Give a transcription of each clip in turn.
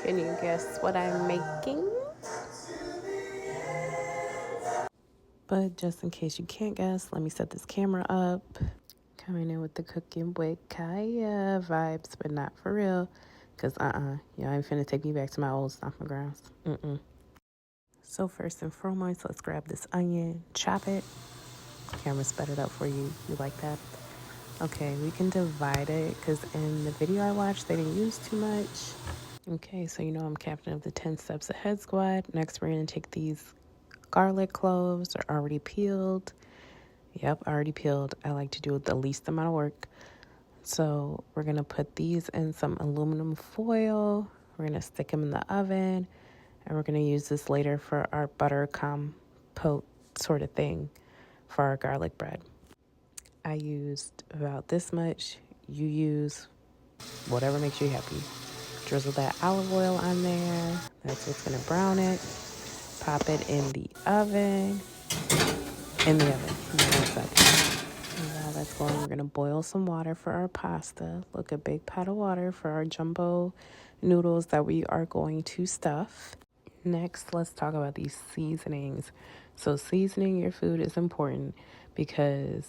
Can you guess what I'm making? But just in case you can't guess, let me set this camera up. Coming in with the cooking with Kaya vibes, but not for real. Because, y'all ain't finna take me back to my old stomping grounds. So first and foremost, let's grab this onion, chop it. Camera sped it up for you. You like that? Okay, we can divide it because in the video I watched, they didn't use too much. Okay, so you know I'm captain of the 10 Steps Ahead squad. Next, we're going to take these garlic cloves. They're already peeled. Yep, already peeled. I like to do the least amount of work. So we're going to put these in some aluminum foil. We're going to stick them in the oven. And we're going to use this later for our butter compote sort of thing for our garlic bread. I used about this much. You use whatever makes you happy. Drizzle that olive oil on there. That's what's going to brown it. Pop it in the oven. In the oven. Give me 1 second. And while that's going, we're going to boil some water for our pasta. Look, a big pot of water for our jumbo noodles that we are going to stuff. Next, let's talk about these seasonings. So seasoning your food is important because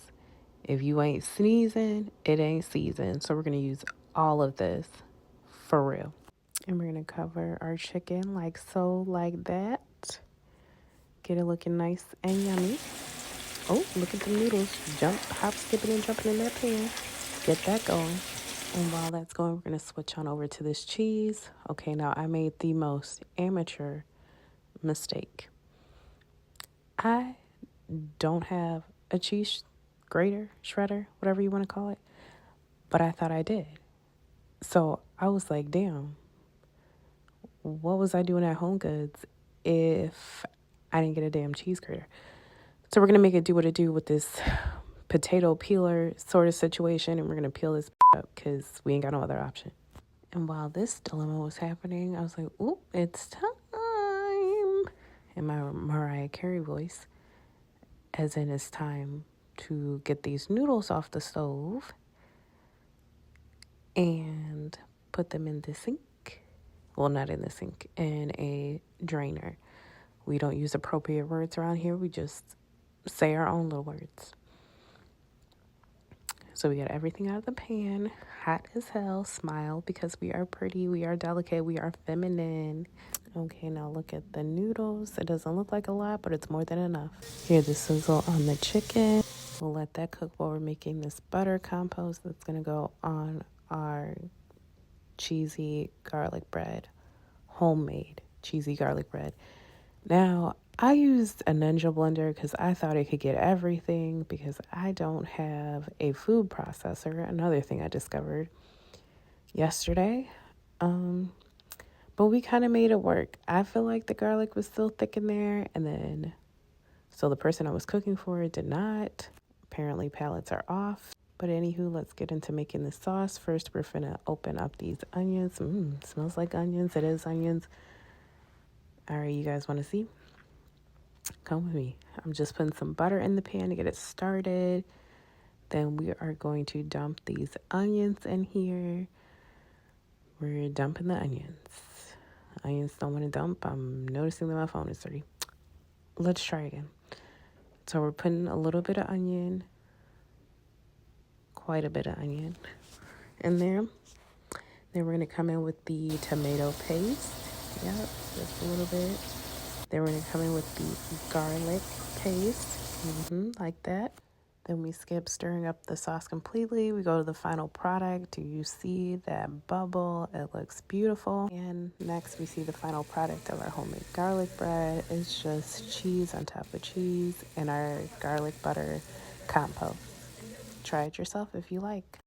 if you ain't sneezing, it ain't seasoned. So we're going to use all of this for real. And we're going to cover our chicken like so, like that. Get it looking nice and yummy. Oh, look at the noodles. Jump, hop, skipping, and jumping in that pan. Get that going. And while that's going, we're going to switch on over to this cheese. Okay, now I made the most amateur mistake. I don't have a cheese grater, shredder, whatever you want to call it, but I thought I did. So I was like, damn, what was I doing at Home Goods if I didn't get a damn cheese grater? So we're going to make it do what it do with this potato peeler sort of situation, and we're going to peel this up because we ain't got no other option. And while this dilemma was happening, I was like, oop, it's time. In my Mariah Carey voice, as in it's time to get these noodles off the stove and put them in the sink. Well, not in the sink, in a drainer. We don't use appropriate words around here. We just say our own little words. So we got everything out of the pan, hot as hell. Smile because we are pretty, we are delicate, we are feminine. Okay, now look at the noodles. It doesn't look like a lot, but it's more than enough. Here, the sizzle on the chicken. We'll let that cook while we're making this butter compost that's going to go on our cheesy garlic bread. Homemade cheesy garlic bread. Now, I used a Ninja blender because I thought it could get everything because I don't have a food processor. Another thing I discovered yesterday. But we kind of made it work. I feel like the garlic was still thick in there. And then, so the person I was cooking for did not. Apparently palettes are off. But anywho, let's get into making the sauce. First, we're finna open up these onions. Smells like onions. It is onions. All right, you guys want to see? Come with me. I'm just putting some butter in the pan to get it started. Then we are going to dump these onions in here. We're dumping the onions. Onions don't want to dump. I'm noticing that my phone is dirty. Let's try again. So we're putting a little bit of onion, quite a bit of onion in there. Then we're going to come in with the tomato paste. Yep, just a little bit. Then we're going to come in with the garlic paste. Like that. Then we skip stirring up the sauce completely. We go to the final product. Do you see that bubble? It looks beautiful. And next we see the final product of our homemade garlic bread. It's just cheese on top of cheese and our garlic butter compote. Try it yourself if you like.